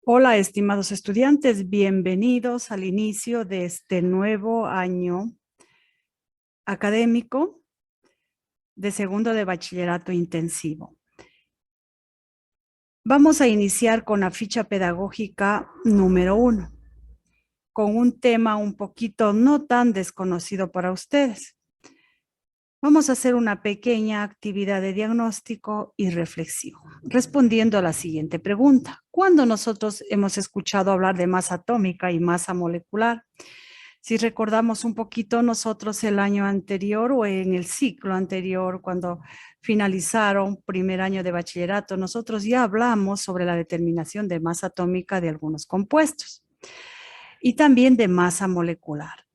Hola, estimados estudiantes, bienvenidos al inicio de este nuevo año académico de segundo de bachillerato intensivo. Vamos a iniciar con la ficha pedagógica número 1, con un tema un poquito no tan desconocido para ustedes. Vamos a hacer una pequeña actividad de diagnóstico y reflexión, respondiendo a la siguiente pregunta. ¿Cuándo nosotros hemos escuchado hablar de masa atómica y masa molecular? Si recordamos un poquito nosotros el año anterior o en el ciclo anterior, cuando finalizaron primer año de bachillerato, nosotros ya hablamos sobre la determinación de masa atómica de algunos compuestos y también de masa molecular.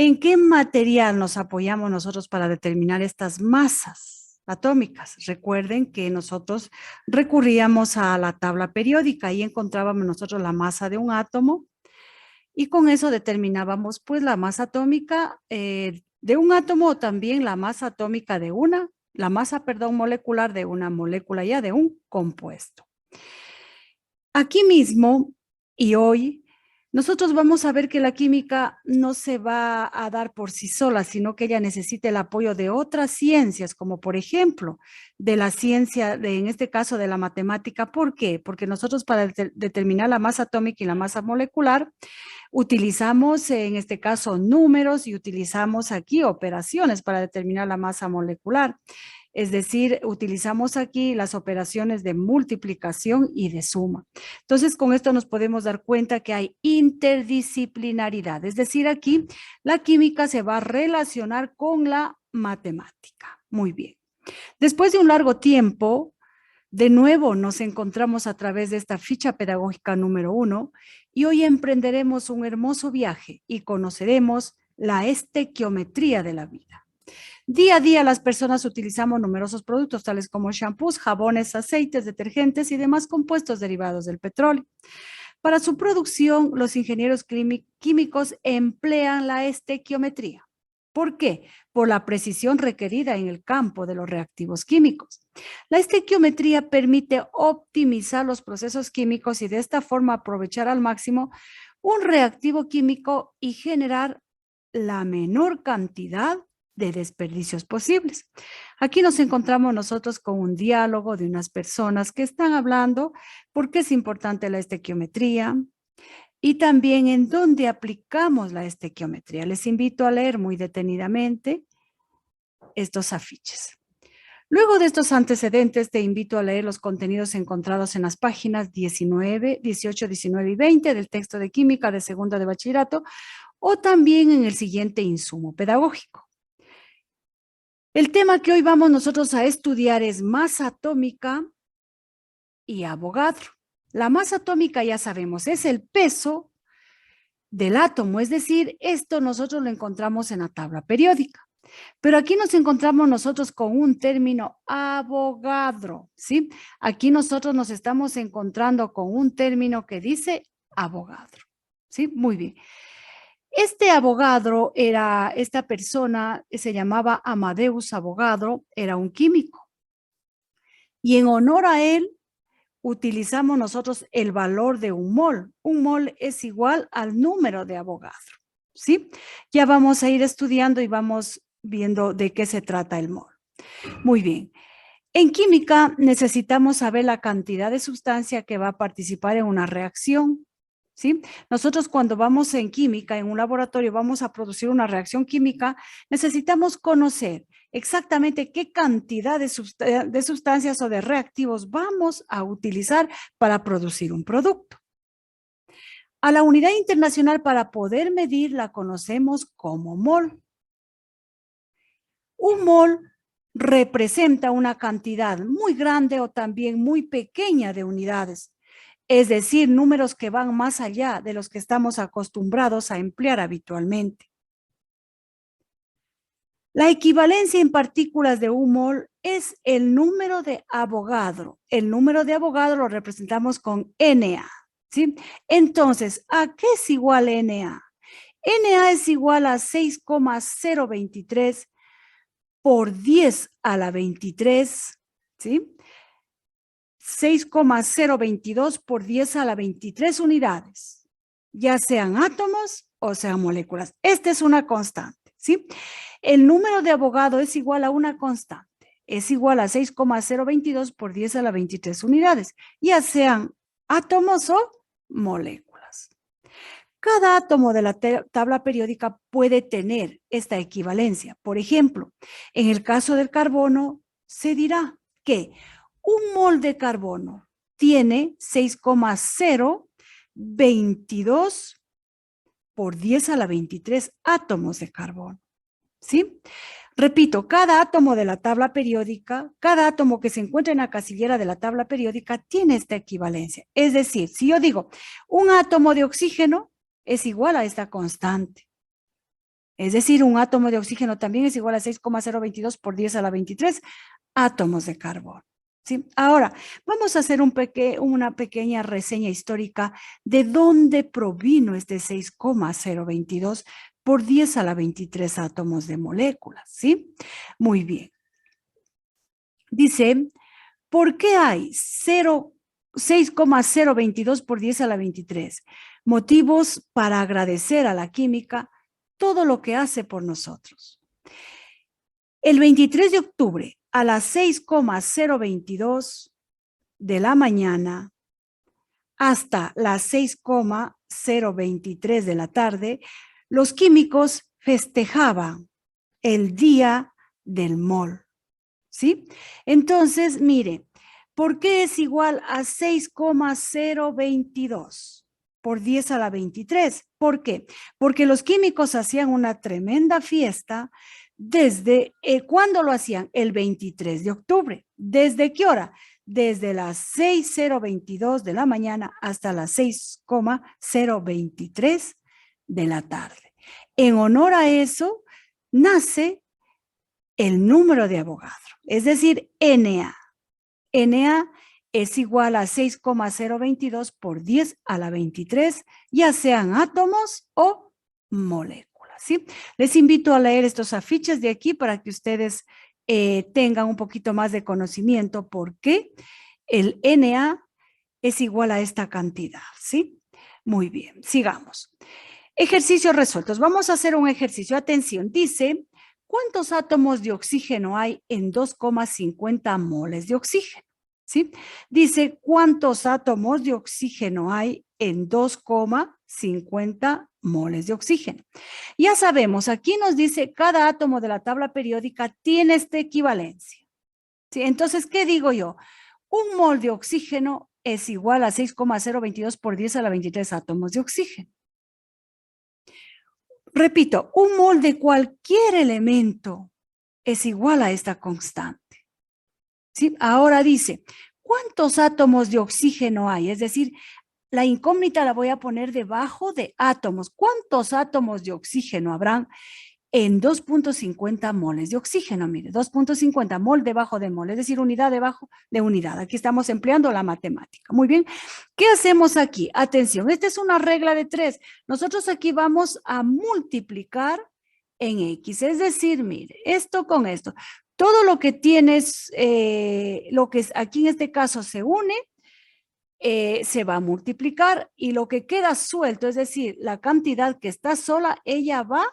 ¿En qué material nos apoyamos nosotros para determinar estas masas atómicas? Recuerden que nosotros recurríamos a la tabla periódica y encontrábamos nosotros la masa de un átomo y con eso determinábamos pues la masa atómica de un átomo o también la masa atómica de la masa, molecular de una molécula ya de un compuesto. Aquí mismo y hoy nosotros vamos a ver que la química no se va a dar por sí sola, sino que ella necesita el apoyo de otras ciencias, como por ejemplo, de la ciencia, en este caso de la matemática. ¿Por qué? Porque nosotros para determinar la masa atómica y la masa molecular, utilizamos en este caso números y utilizamos aquí operaciones para determinar la masa molecular. Es decir, utilizamos aquí las operaciones de multiplicación y de suma. Entonces, con esto nos podemos dar cuenta que hay interdisciplinaridad. Es decir, aquí la química se va a relacionar con la matemática. Muy bien. Después de un largo tiempo, de nuevo nos encontramos a través de esta ficha pedagógica número 1 y hoy emprenderemos un hermoso viaje y conoceremos la estequiometría de la vida. Día a día las personas utilizamos numerosos productos tales como shampoos, jabones, aceites, detergentes y demás compuestos derivados del petróleo. Para su producción, los ingenieros químicos emplean la estequiometría. ¿Por qué? Por la precisión requerida en el campo de los reactivos químicos. La estequiometría permite optimizar los procesos químicos y de esta forma aprovechar al máximo un reactivo químico y generar la menor cantidad de desperdicios posibles. Aquí nos encontramos nosotros con un diálogo de unas personas que están hablando por qué es importante la estequiometría y también en dónde aplicamos la estequiometría. Les invito a leer muy detenidamente estos afiches. Luego de estos antecedentes, te invito a leer los contenidos encontrados en las páginas 19, 18, 19 y 20 del texto de química de segundo de bachillerato o también en el siguiente insumo pedagógico. El tema que hoy vamos nosotros a estudiar es masa atómica y Avogadro. La masa atómica, ya sabemos, es el peso del átomo, es decir, esto nosotros lo encontramos en la tabla periódica. Pero aquí nos encontramos nosotros con un término Avogadro, ¿sí? Aquí nosotros nos estamos encontrando con un término que dice Avogadro, ¿sí? Muy bien. Este Avogadro esta persona se llamaba Amadeus Avogadro, era un químico. Y en honor a él, utilizamos nosotros el valor de un mol. Un mol es igual al número de Avogadro, ¿sí? Ya vamos a ir estudiando y vamos viendo de qué se trata el mol. Muy bien. En química necesitamos saber la cantidad de sustancia que va a participar en una reacción, ¿sí? Nosotros cuando vamos en química, en un laboratorio, vamos a producir una reacción química, necesitamos conocer exactamente qué cantidad de sustancias o de reactivos vamos a utilizar para producir un producto. A la unidad internacional para poder medir la conocemos como mol. Un mol representa una cantidad muy grande o también muy pequeña de unidades, es decir, números que van más allá de los que estamos acostumbrados a emplear habitualmente. La equivalencia en partículas de un mol es el número de Avogadro. El número de Avogadro lo representamos con Na, ¿sí? Entonces, ¿a qué es igual Na? Na es igual a 6,023 por 10 a la 23, ¿sí? 6,022 por 10 a la 23 unidades, ya sean átomos o sean moléculas. Esta es una constante, ¿sí? El número de Avogadro es igual a una constante. Es igual a 6,022 por 10 a la 23 unidades, ya sean átomos o moléculas. Cada átomo de la tabla periódica puede tener esta equivalencia. Por ejemplo, en el caso del carbono, se dirá que un mol de carbono tiene 6,022 por 10 a la 23 átomos de carbono. ¿Sí? Repito, cada átomo de la tabla periódica, cada átomo que se encuentra en la casillera de la tabla periódica tiene esta equivalencia. Es decir, si yo digo un átomo de oxígeno es igual a esta constante. Es decir, un átomo de oxígeno también es igual a 6,022 por 10 a la 23 átomos de carbono. ¿Sí? Ahora, vamos a hacer una pequeña reseña histórica de dónde provino este 6,022 por 10 a la 23 átomos de moléculas, ¿sí? Muy bien. Dice, ¿por qué hay 6,022 por 10 a la 23? Motivos para agradecer a la química todo lo que hace por nosotros. El 23 de octubre a las 6,022 de la mañana hasta las 6,023 de la tarde, los químicos festejaban el día del mol, ¿sí? Entonces, mire, ¿por qué es igual a 6,022 por 10 a la 23? ¿Por qué? Porque los químicos hacían una tremenda fiesta desde, ¿cuándo lo hacían? El 23 de octubre. ¿Desde qué hora? Desde las 6,022 de la mañana hasta las 6,023 de la tarde. En honor a eso, nace el número de Avogadro, es decir, Na. Na es igual a 6,022 por 10 a la 23, ya sean átomos o moléculas, ¿sí? Les invito a leer estos afiches de aquí para que ustedes tengan un poquito más de conocimiento porque el Na es igual a esta cantidad, ¿sí? Muy bien, sigamos. Ejercicios resueltos. Vamos a hacer un ejercicio. Atención, dice, ¿cuántos átomos de oxígeno hay en 2,50 moles de oxígeno? ¿Sí? Dice, ¿cuántos átomos de oxígeno hay en 2,50 moles de oxígeno? Ya sabemos, aquí nos dice, cada átomo de la tabla periódica tiene esta equivalencia. ¿Sí? Entonces, ¿qué digo yo? Un mol de oxígeno es igual a 6,022 por 10 a la 23 átomos de oxígeno. Repito, un mol de cualquier elemento es igual a esta constante. ¿Sí? Ahora dice, ¿cuántos átomos de oxígeno hay? Es decir, la incógnita la voy a poner debajo de átomos. ¿Cuántos átomos de oxígeno habrán en 2,50 moles de oxígeno? Mire, 2,50 mol debajo de mol, es decir, unidad debajo de unidad. Aquí estamos empleando la matemática. Muy bien. ¿Qué hacemos aquí? Atención, esta es una regla de 3. Nosotros aquí vamos a multiplicar en X. Es decir, mire, esto con esto. Todo lo que tienes, lo que aquí en este caso se une, se va a multiplicar y lo que queda suelto, es decir, la cantidad que está sola, ella va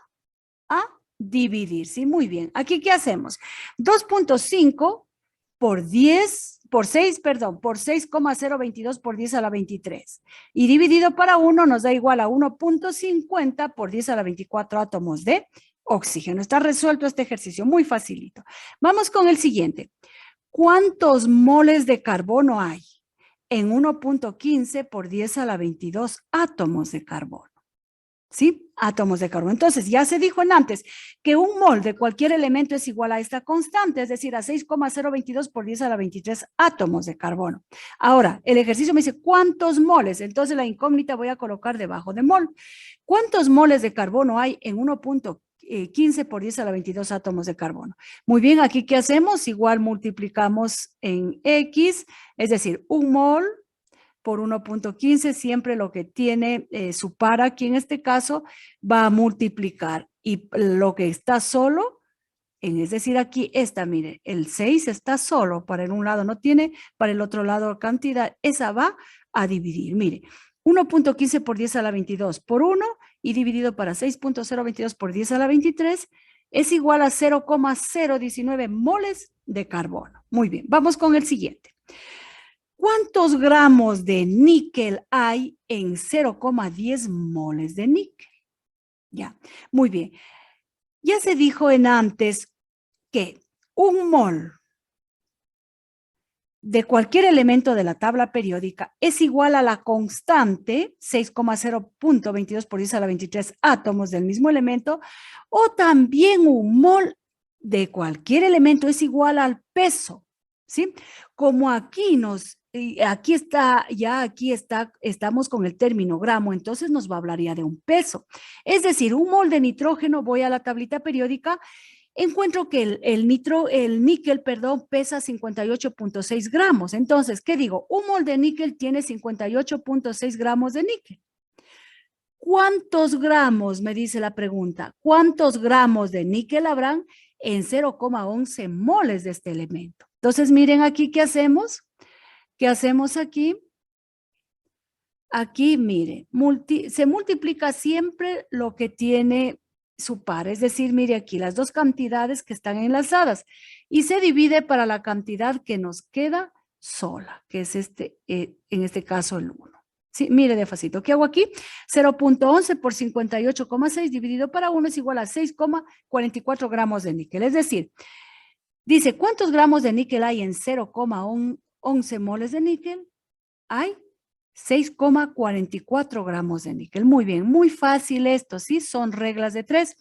a dividir, ¿sí? Muy bien. Aquí, ¿qué hacemos? 2,5 por 10, por 6, perdón, por 6,022 por 10 a la 23. Y dividido para 1 nos da igual a 1,50 por 10 a la 24 átomos de oxígeno. Está resuelto este ejercicio, muy facilito. Vamos con el siguiente. ¿Cuántos moles de carbono hay en 1,15 por 10 a la 22 átomos de carbono? ¿Sí? Átomos de carbono. Entonces, ya se dijo en antes que un mol de cualquier elemento es igual a esta constante, es decir, a 6,022 por 10 a la 23 átomos de carbono. Ahora, el ejercicio me dice, ¿cuántos moles? Entonces, la incógnita voy a colocar debajo de mol. ¿Cuántos moles de carbono hay en 1,15 por 10 a la 22 átomos de carbono? Muy bien, aquí, ¿qué hacemos? Igual multiplicamos en X, es decir, un mol por 1,15, siempre lo que tiene su par aquí en este caso va a multiplicar y lo que está solo Es decir, aquí está, mire, el 6 está solo, para el un lado no tiene, para el otro lado cantidad, esa va a dividir, mire, 1.15 por 10 a la 22 por 1 y dividido para 6.022 por 10 a la 23 es igual a 0,019 moles de carbono. Muy bien, vamos con el siguiente. ¿Cuántos gramos de níquel hay en 0,10 moles de níquel? Ya, muy bien. Ya se dijo en antes que un mol de cualquier elemento de la tabla periódica es igual a la constante 6,0.22 por 10 a la 23 átomos del mismo elemento, o también un mol de cualquier elemento es igual al peso, ¿sí? Como aquí estamos con el término gramo, entonces nos va a hablar ya de un peso. Es decir, un mol de nitrógeno, voy a la tablita periódica, encuentro que el níquel, pesa 58.6 gramos. Entonces, ¿qué digo? Un mol de níquel tiene 58.6 gramos de níquel. ¿Cuántos gramos, me dice la pregunta, cuántos gramos de níquel habrán en 0,11 moles de este elemento? Entonces, miren aquí, ¿qué hacemos? ¿Qué hacemos aquí? Aquí, mire, se multiplica siempre lo que tiene su par, es decir, mire aquí las dos cantidades que están enlazadas y se divide para la cantidad que nos queda sola, que es en este caso el 1. Sí, mire de facito, ¿qué hago aquí? 0.11 por 58,6 dividido para 1 es igual a 6,44 gramos de níquel, es decir, dice, ¿cuántos gramos de níquel hay en 0,11 moles de níquel? Hay 6,44 gramos de níquel. Muy bien, muy fácil esto, ¿sí? Son reglas de 3.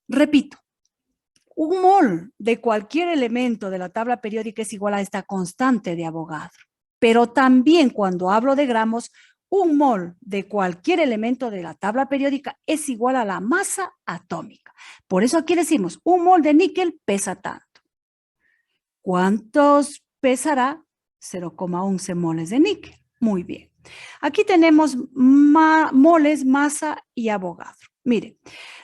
Repito, un mol de cualquier elemento de la tabla periódica es igual a esta constante de Avogadro. Pero también cuando hablo de gramos, un mol de cualquier elemento de la tabla periódica es igual a la masa atómica. Por eso aquí decimos, un mol de níquel pesa tanto. ¿Cuántos pesará? 0,11 moles de níquel. Muy bien. Aquí tenemos moles, masa y Avogadro. Mire,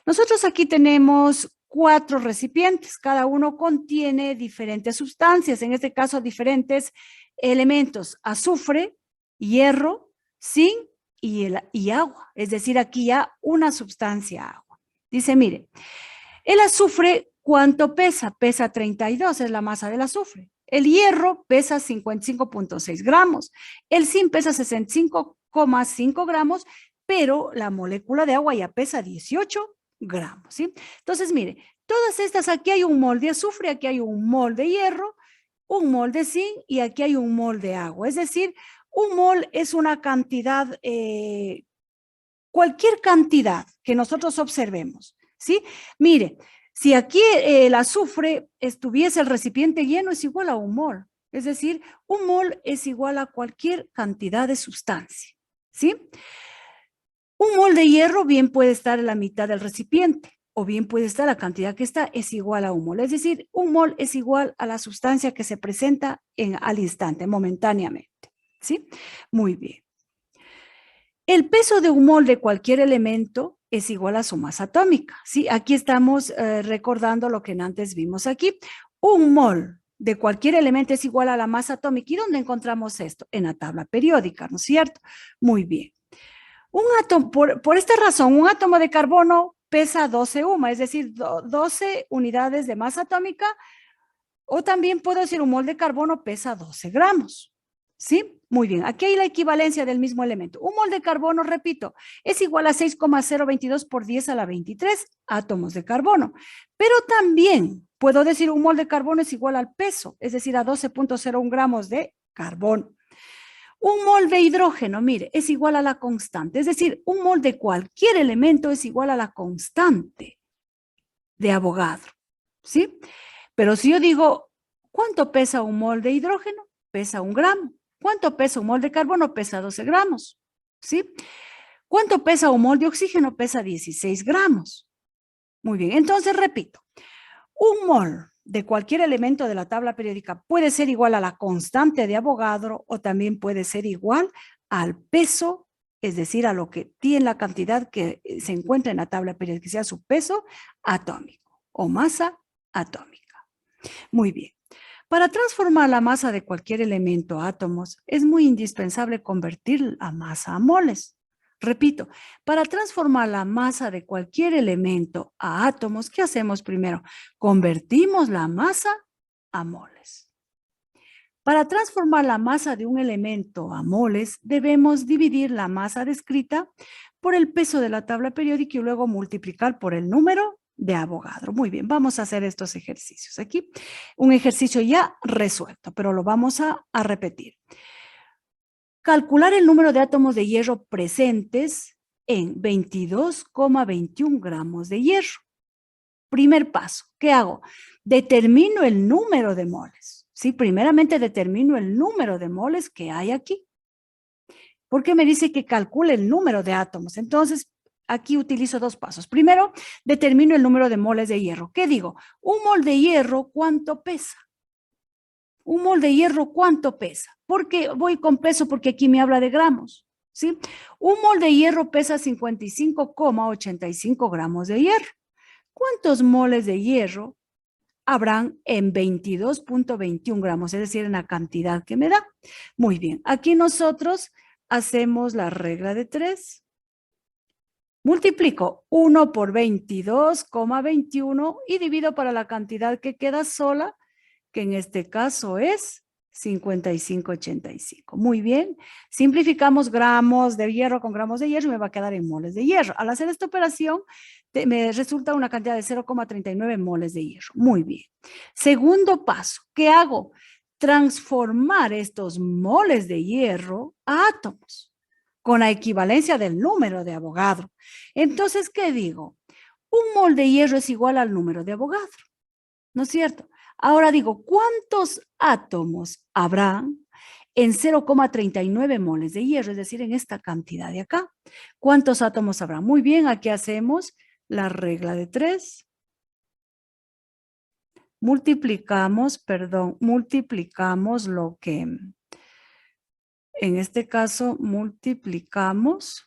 nosotros aquí tenemos 4 recipientes. Cada uno contiene diferentes sustancias, en este caso diferentes elementos. Azufre, hierro, zinc y agua. Es decir, aquí ya una sustancia agua. Dice, mire, el azufre, ¿cuánto pesa? Pesa 32, es la masa del azufre. El hierro pesa 55.6 gramos. El zinc pesa 65,5 gramos, pero la molécula de agua ya pesa 18 gramos, ¿sí? Entonces, mire, todas estas, aquí hay un mol de azufre, aquí hay un mol de hierro, un mol de zinc y aquí hay un mol de agua. Es decir, un mol es una cantidad, cualquier cantidad que nosotros observemos, ¿sí? Mire, si aquí el azufre estuviese el recipiente lleno, es igual a un mol. Es decir, un mol es igual a cualquier cantidad de sustancia, ¿sí? Un mol de hierro bien puede estar en la mitad del recipiente, o bien puede estar la cantidad que está, es igual a un mol. Es decir, un mol es igual a la sustancia que se presenta al instante, momentáneamente, ¿sí? Muy bien. El peso de un mol de cualquier elemento es igual a su masa atómica, ¿sí? Aquí estamos recordando lo que antes vimos aquí. Un mol de cualquier elemento es igual a la masa atómica. ¿Y dónde encontramos esto? En la tabla periódica, ¿no es cierto? Muy bien. Un átomo, por esta razón, un átomo de carbono pesa 12 UMA, es decir, 12 unidades de masa atómica, o también puedo decir un mol de carbono pesa 12 gramos, ¿sí? Muy bien, aquí hay la equivalencia del mismo elemento. Un mol de carbono, repito, es igual a 6,022 por 10 a la 23 átomos de carbono, pero también puedo decir un mol de carbono es igual al peso, es decir, a 12.01 gramos de carbono. Un mol de hidrógeno, mire, es igual a la constante, es decir, un mol de cualquier elemento es igual a la constante de Avogadro, ¿sí? Pero si yo digo, ¿cuánto pesa un mol de hidrógeno? Pesa 1 gramo. ¿Cuánto pesa un mol de carbono? Pesa 12 gramos, ¿sí? ¿Cuánto pesa un mol de oxígeno? Pesa 16 gramos. Muy bien, entonces repito, un mol de cualquier elemento de la tabla periódica puede ser igual a la constante de Avogadro o también puede ser igual al peso, es decir, a lo que tiene la cantidad que se encuentra en la tabla periódica, que sea su peso atómico o masa atómica. Muy bien. Para transformar la masa de cualquier elemento a átomos, es muy indispensable convertir la masa a moles. Repito, para transformar la masa de cualquier elemento a átomos, ¿qué hacemos primero? Convertimos la masa a moles. Para transformar la masa de un elemento a moles, debemos dividir la masa descrita por el peso de la tabla periódica y luego multiplicar por el número de Avogadro. Muy bien, vamos a hacer estos ejercicios aquí. Un ejercicio ya resuelto, pero lo vamos a repetir. Calcular el número de átomos de hierro presentes en 22,21 gramos de hierro. Primer paso, ¿qué hago? Determino el número de moles. Sí, primeramente determino el número de moles que hay aquí. Porque me dice que calcule el número de átomos. Entonces, aquí utilizo dos pasos. Primero, determino el número de moles de hierro. ¿Qué digo? Un mol de hierro, ¿cuánto pesa? Un mol de hierro, ¿cuánto pesa? Porque voy con peso porque aquí me habla de gramos, ¿sí? Un mol de hierro pesa 55,85 gramos de hierro. ¿Cuántos moles de hierro habrán en 22,21 gramos? Es decir, en la cantidad que me da. Muy bien, aquí nosotros hacemos la regla de 3. Multiplico 1 por 22,21 y divido para la cantidad que queda sola, que en este caso es 55,85. Muy bien, simplificamos gramos de hierro con gramos de hierro y me va a quedar en moles de hierro. Al hacer esta operación, me resulta una cantidad de 0,39 moles de hierro. Muy bien. Segundo paso, ¿qué hago? Transformar estos moles de hierro a átomos con la equivalencia del número de Avogadro. Entonces, ¿qué digo? Un mol de hierro es igual al número de Avogadro, ¿no es cierto? Ahora digo, ¿cuántos átomos habrá en 0,39 moles de hierro? Es decir, en esta cantidad de acá. ¿Cuántos átomos habrá? Muy bien, aquí hacemos la regla de 3. Multiplicamos lo que, en este caso, multiplicamos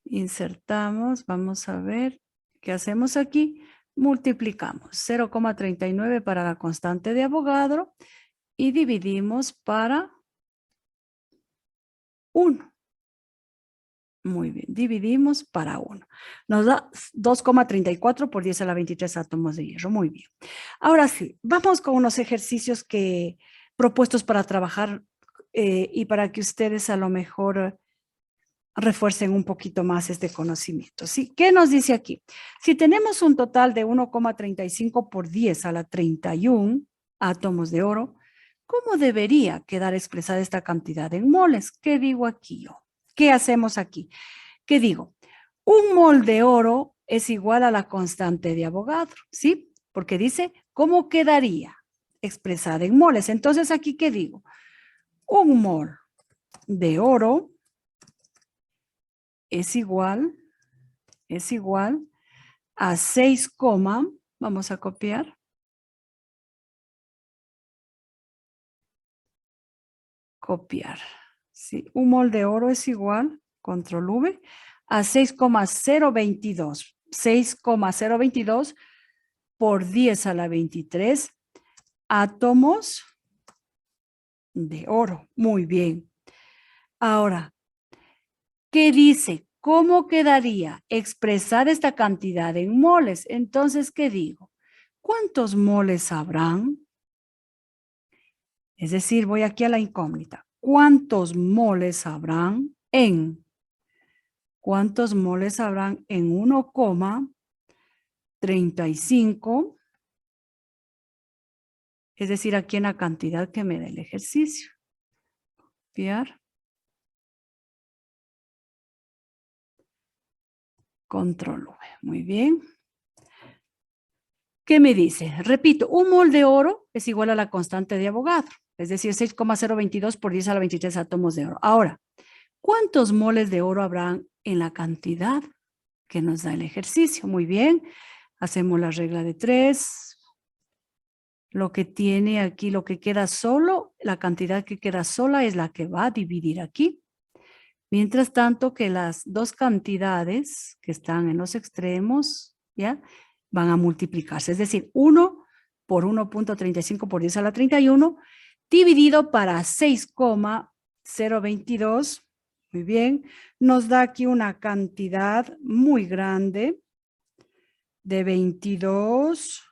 insertamos, vamos a ver qué hacemos aquí. Multiplicamos 0,39 para la constante de Avogadro y dividimos para 1. Muy bien, dividimos para 1. Nos da 2,34 por 10 a la 23 átomos de hierro. Muy bien. Ahora sí, vamos con unos ejercicios propuestos para trabajar y para que ustedes a lo mejor refuercen un poquito más este conocimiento. ¿Sí? ¿Qué nos dice aquí? Si tenemos un total de 1,35 por 10 a la 31 átomos de oro, ¿cómo debería quedar expresada esta cantidad en moles? ¿Qué digo aquí yo? ¿Qué hacemos aquí? ¿Qué digo? Un mol de oro es igual a la constante de Avogadro, ¿sí? Porque dice, ¿cómo quedaría expresada en moles? Entonces, ¿aquí qué digo? Un mol de oro es igual a 6, vamos a copiar. Copiar. Sí, un mol de oro es igual, control V, a 6,022. 6,022 por 10 a la 23 átomos de oro. Muy bien. Ahora, ¿qué dice? ¿Cómo quedaría expresar esta cantidad en moles? Entonces, ¿qué digo? ¿Cuántos moles habrán? Es decir, voy aquí a la incógnita. ¿Cuántos moles habrán en? ¿Cuántos moles habrán en 1,35? Es decir, aquí en la cantidad que me da el ejercicio. Copiar. Control V. Muy bien. ¿Qué me dice? Repito, un mol de oro es igual a la constante de Avogadro, es decir, 6,022 por 10 a la 23 átomos de oro. Ahora, ¿cuántos moles de oro habrán en la cantidad que nos da el ejercicio? Muy bien, hacemos la regla de 3. Lo que tiene aquí, lo que queda solo, la cantidad que queda sola es la que va a dividir aquí. Mientras tanto que las dos cantidades que están en los extremos, ¿ya? Van a multiplicarse. Es decir, 1 por 1.35 por 10 a la 31 dividido para 6,022. Muy bien. Nos da aquí una cantidad muy grande de 22.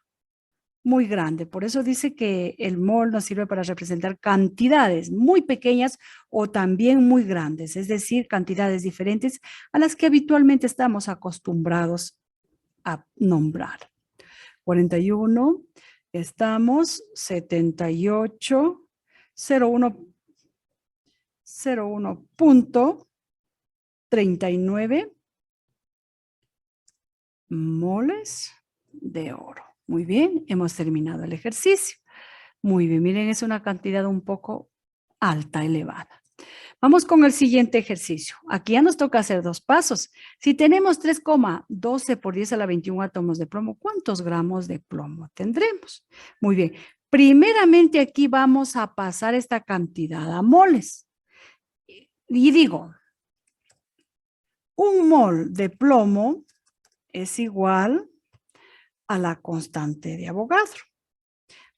Muy grande. Por eso dice que el mol nos sirve para representar cantidades muy pequeñas o también muy grandes, es decir, cantidades diferentes a las que habitualmente estamos acostumbrados a nombrar. 41, estamos 78, 01.39 moles de oro. Muy bien, hemos terminado el ejercicio. Muy bien, miren, es una cantidad un poco alta, elevada. Vamos con el siguiente ejercicio. Aquí ya nos toca hacer dos pasos. Si tenemos 3,12 por 10 a la 21 átomos de plomo, ¿cuántos gramos de plomo tendremos? Muy bien. Primeramente aquí vamos a pasar esta cantidad a moles. Y digo, un mol de plomo es igual a la constante de Avogadro.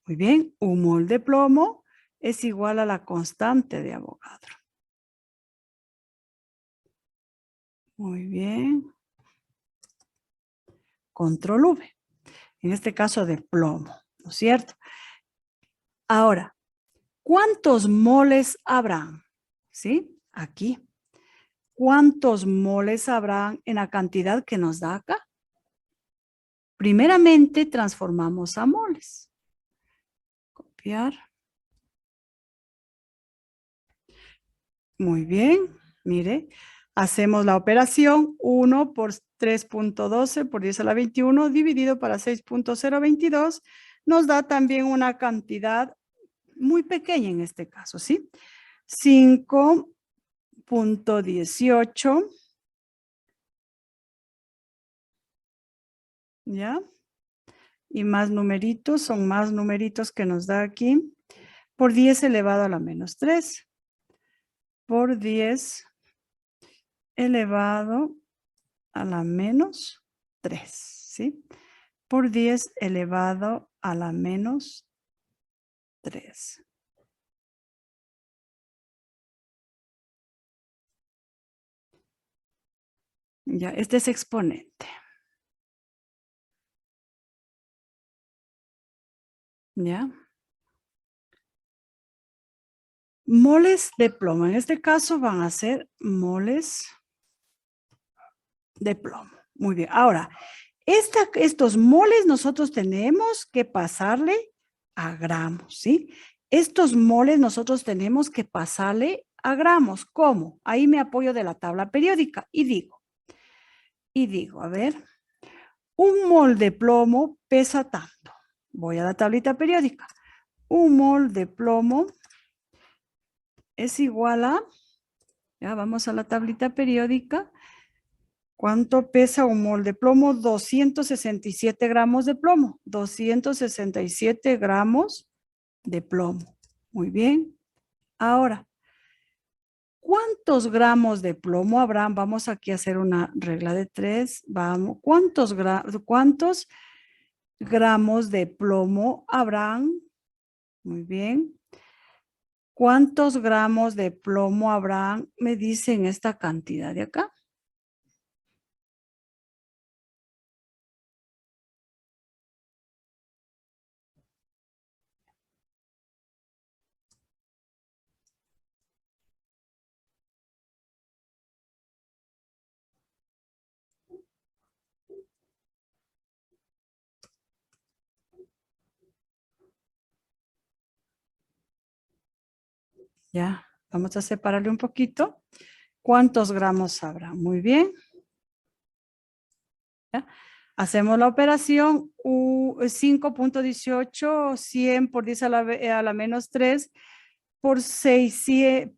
Muy bien, un mol de plomo es igual a la constante de Avogadro. Muy bien. Control V. En este caso de plomo, ¿no es cierto? Ahora, ¿cuántos moles habrán? ¿Sí? Aquí. ¿Cuántos moles habrán en la cantidad que nos da acá? Primeramente transformamos a moles. Copiar. Muy bien, mire, hacemos la operación 1 por 3.12 por 10 a la 21 dividido para 6.022 nos da también una cantidad muy pequeña en este caso, ¿sí? 5.18, ¿ya? Y más numeritos, son más numeritos que nos da aquí, por 10 elevado a la menos 3, por 10 elevado a la menos 3, ¿sí? Por 10 elevado a la menos 3. Ya, este es exponente. ¿Ya? Moles de plomo. En este caso van a ser moles de plomo. Muy bien. Ahora, estos moles nosotros tenemos que pasarle a gramos, ¿sí? Estos moles nosotros tenemos que pasarle a gramos. ¿Cómo? Ahí me apoyo de la tabla periódica y digo, a ver, un mol de plomo pesa tanto. Voy a la tablita periódica. Un mol de plomo es igual a, ya vamos a la tablita periódica. ¿Cuánto pesa un mol de plomo? 267 gramos de plomo. 267 gramos de plomo. Muy bien. Ahora, ¿cuántos gramos de plomo habrán? Vamos aquí a hacer una regla de 3. Vamos. ¿Cuántos gramos de plomo habrán? Muy bien. ¿Cuántos gramos de plomo habrán? Me dicen esta cantidad de acá. Ya, vamos a separarle un poquito. ¿Cuántos gramos habrá? Muy bien. ¿Ya? Hacemos la operación 5.18, 100 por 10 a la menos 3 por 6,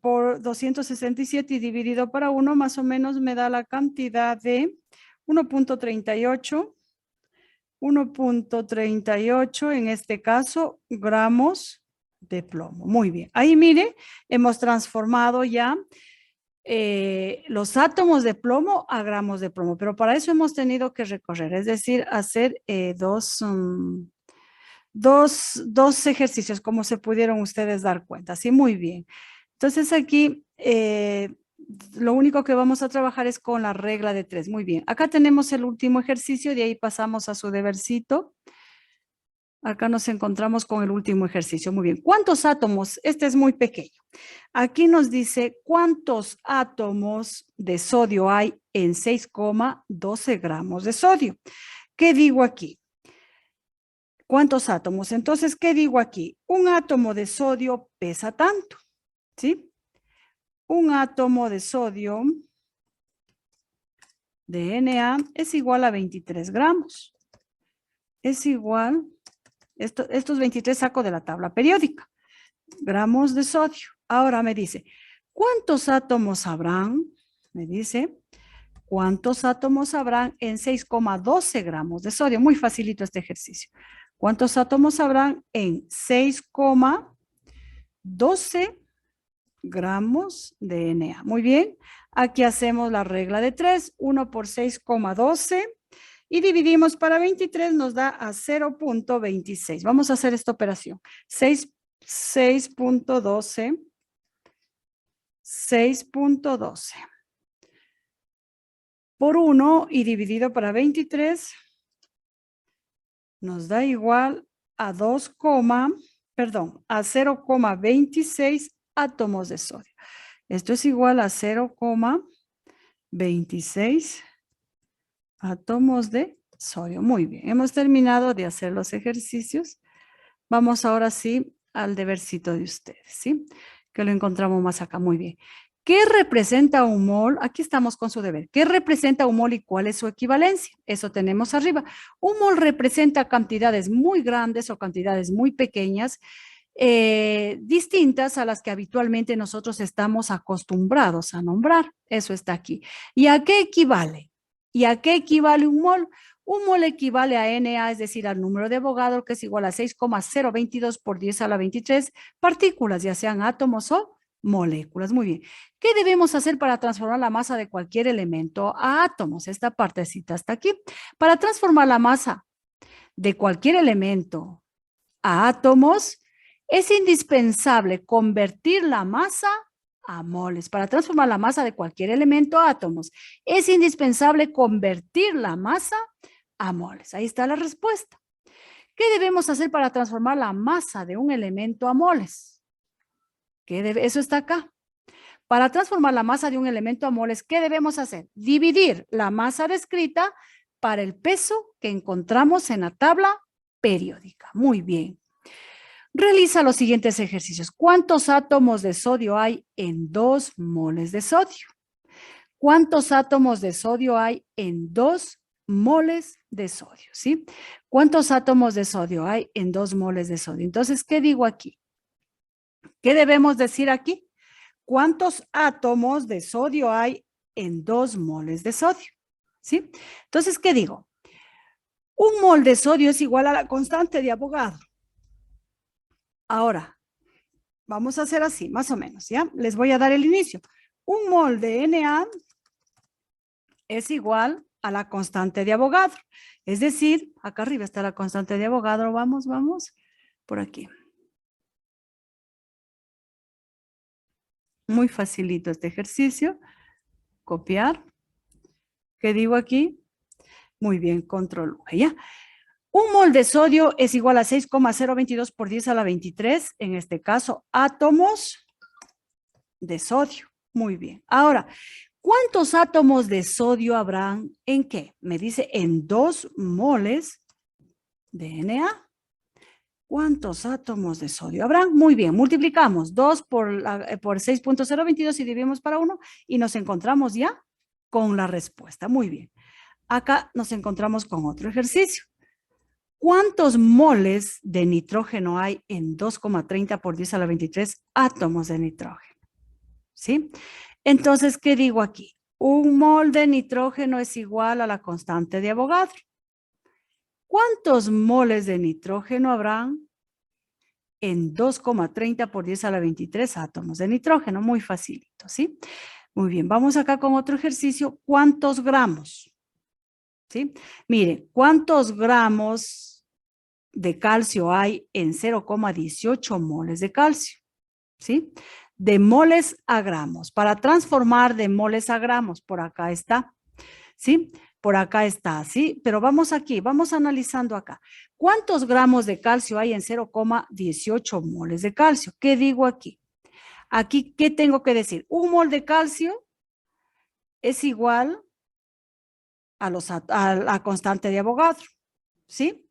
por 267 y dividido para 1, más o menos me da la cantidad de 1.38. 1.38 en este caso gramos de plomo. Muy bien. Ahí mire, hemos transformado ya los átomos de plomo a gramos de plomo, pero para eso hemos tenido que recorrer, es decir, hacer dos ejercicios, como se pudieron ustedes dar cuenta. Sí, muy bien. Entonces aquí lo único que vamos a trabajar es con la regla de 3. Muy bien. Acá tenemos el último ejercicio, de ahí pasamos a su debercito. Acá nos encontramos con el último ejercicio. Muy bien. ¿Cuántos átomos? Este es muy pequeño. Aquí nos dice cuántos átomos de sodio hay en 6,12 gramos de sodio. ¿Qué digo aquí? ¿Cuántos átomos? Entonces, ¿qué digo aquí? Un átomo de sodio pesa tanto, ¿sí? Un átomo de sodio de Na es igual a 23 gramos. Es igual, estos 23 saco de la tabla periódica, gramos de sodio. Ahora me dice, ¿cuántos átomos habrán? Me dice, ¿cuántos átomos habrán en 6,12 gramos de sodio? Muy facilito este ejercicio. ¿Cuántos átomos habrán en 6,12 gramos de Na? Muy bien. Aquí hacemos la regla de 3. 1 por 6,12 y dividimos para 23 nos da a 0,26. Vamos a hacer esta operación. 6,12. 6,12 por 1 y dividido para 23 nos da igual a 0,26 átomos de sodio. Esto es igual a 0,26 átomos de sodio. Muy bien, hemos terminado de hacer los ejercicios. Vamos ahora sí al debercito de ustedes, ¿sí? Que lo encontramos más acá, muy bien. ¿Qué representa un mol? Aquí estamos con su deber. ¿Qué representa un mol y cuál es su equivalencia? Eso tenemos arriba. Un mol representa cantidades muy grandes o cantidades muy pequeñas, distintas a las que habitualmente nosotros estamos acostumbrados a nombrar. Eso está aquí. ¿Y a qué equivale? ¿Y a qué equivale un mol? Un mol equivale a Na, es decir, al número de Avogadro, que es igual a 6,022 por 10 a la 23 partículas, ya sean átomos o moléculas. Muy bien. ¿Qué debemos hacer para transformar la masa de cualquier elemento a átomos? Esta partecita está aquí. Para transformar la masa de cualquier elemento a átomos, es indispensable convertir la masa a moles. Para transformar la masa de cualquier elemento a átomos, es indispensable convertir la masa a moles. Ahí está la respuesta. ¿Qué debemos hacer para transformar la masa de un elemento a moles? Eso está acá. Para transformar la masa de un elemento a moles, ¿qué debemos hacer? Dividir la masa descrita para el peso que encontramos en la tabla periódica. Muy bien. Realiza los siguientes ejercicios. ¿Cuántos átomos de sodio hay en 2 moles de sodio? ¿Cuántos átomos de sodio hay en 2 moles de sodio? ¿Sí? ¿Cuántos átomos de sodio hay en 2 moles de sodio? Entonces, ¿qué digo aquí? ¿Qué debemos decir aquí? ¿Cuántos átomos de sodio hay en 2 moles de sodio? ¿Sí? Entonces, ¿qué digo? Un mol de sodio es igual a la constante de Avogadro. Ahora, vamos a hacer así, más o menos, ¿ya? Les voy a dar el inicio. Un mol de Na es igual a la constante de Avogadro. Es decir, acá arriba está la constante de Avogadro. Vamos, por aquí. Muy facilito este ejercicio. Copiar. ¿Qué digo aquí? Muy bien, control V, ¿ya? Un mol de sodio es igual a 6,022 por 10 a la 23, en este caso, átomos de sodio. Muy bien. Ahora, ¿cuántos átomos de sodio habrán en qué? Me dice en 2 moles de Na. ¿Cuántos átomos de sodio habrán? Muy bien, multiplicamos 2 por 6,022 y dividimos para 1 y nos encontramos ya con la respuesta. Muy bien. Acá nos encontramos con otro ejercicio. ¿Cuántos moles de nitrógeno hay en 2,30 por 10 a la 23 átomos de nitrógeno? ¿Sí? Entonces, ¿qué digo aquí? Un mol de nitrógeno es igual a la constante de Avogadro. ¿Cuántos moles de nitrógeno habrán en 2,30 por 10 a la 23 átomos de nitrógeno? Muy facilito, ¿sí? Muy bien, vamos acá con otro ejercicio. ¿Cuántos gramos? ¿Sí? Mire, ¿cuántos gramos de calcio hay en 0,18 moles de calcio? ¿Sí? De moles a gramos. Para transformar de moles a gramos, por acá está. ¿Sí? Por acá está, ¿sí? Pero vamos aquí, vamos analizando acá. ¿Cuántos gramos de calcio hay en 0,18 moles de calcio? ¿Qué digo aquí? Aquí, ¿qué tengo que decir? Un mol de calcio es igual a la constante de Avogadro, ¿sí?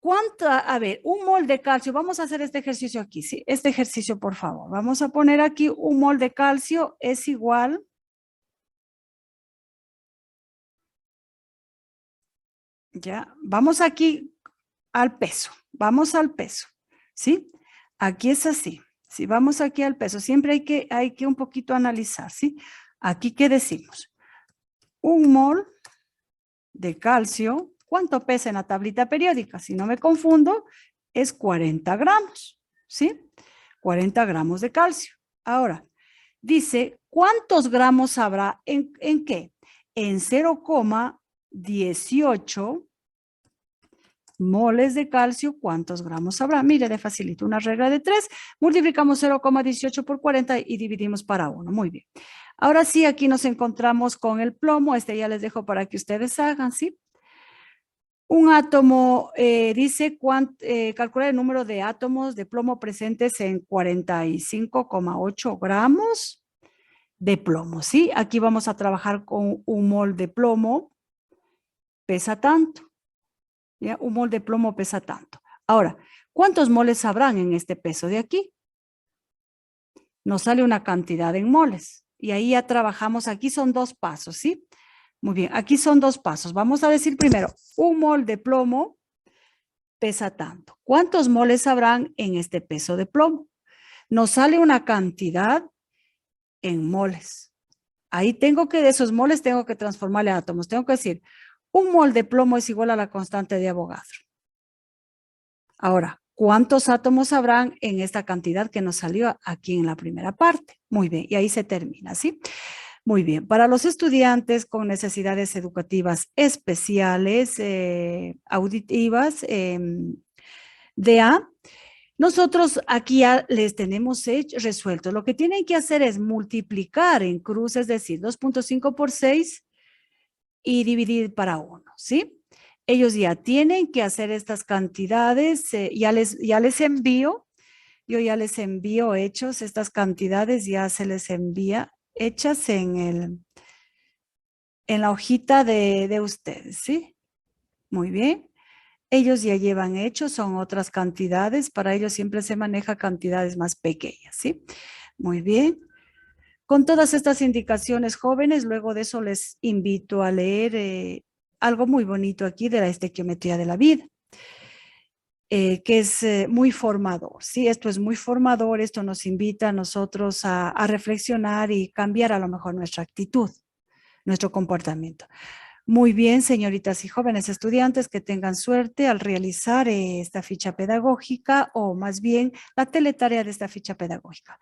¿Cuánto? A ver, un mol de calcio, vamos a hacer este ejercicio aquí, ¿sí? Este ejercicio, por favor. Vamos a poner aquí un mol de calcio es igual, ya, vamos aquí al peso, vamos al peso, ¿sí? Aquí es así, si vamos aquí al peso, siempre hay que un poquito analizar, ¿sí? Aquí, ¿qué decimos? Un mol de calcio, ¿cuánto pesa en la tablita periódica? Si no me confundo, es 40 gramos, ¿sí? 40 gramos de calcio. Ahora, dice, ¿cuántos gramos habrá en qué? En 0,18 moles de calcio, ¿cuántos gramos habrá? Mire, le facilito una regla de 3. Multiplicamos 0,18 por 40 y dividimos para 1. Muy bien. Ahora sí, aquí nos encontramos con el plomo. Este ya les dejo para que ustedes hagan, ¿sí? Un átomo dice calcular el número de átomos de plomo presentes en 45,8 gramos de plomo, ¿sí? Aquí vamos a trabajar con un mol de plomo, pesa tanto, ¿ya? Un mol de plomo pesa tanto. Ahora, ¿cuántos moles habrán en este peso de aquí? Nos sale una cantidad en moles. Y ahí ya trabajamos, aquí son 2 pasos, ¿sí? Muy bien, aquí son 2 pasos. Vamos a decir primero, un mol de plomo pesa tanto. ¿Cuántos moles habrán en este peso de plomo? Nos sale una cantidad en moles. Ahí de esos moles tengo que transformarle a átomos. Tengo que decir, un mol de plomo es igual a la constante de Avogadro. Ahora, ¿cuántos átomos habrán en esta cantidad que nos salió aquí en la primera parte? Muy bien, y ahí se termina, ¿sí? Muy bien, para los estudiantes con necesidades educativas especiales, auditivas, DA, nosotros aquí ya les tenemos resuelto. Lo que tienen que hacer es multiplicar en cruz, es decir, 2.5 por 6 y dividir para 1, ¿sí? Ellos ya tienen que hacer estas cantidades, ya les envío, yo ya les envío hechos, estas cantidades ya se les envía hechas en la hojita de ustedes, ¿sí? Muy bien. Ellos ya llevan hechos, son otras cantidades, para ellos siempre se maneja cantidades más pequeñas, ¿sí? Muy bien. Con todas estas indicaciones, jóvenes, luego de eso les invito a leer algo muy bonito aquí de la estequiometría de la vida, que es muy formador, ¿sí? Esto es muy formador, esto nos invita a nosotros a reflexionar y cambiar a lo mejor nuestra actitud, nuestro comportamiento. Muy bien, señoritas y jóvenes estudiantes, que tengan suerte al realizar esta ficha pedagógica o más bien la teletarea de esta ficha pedagógica.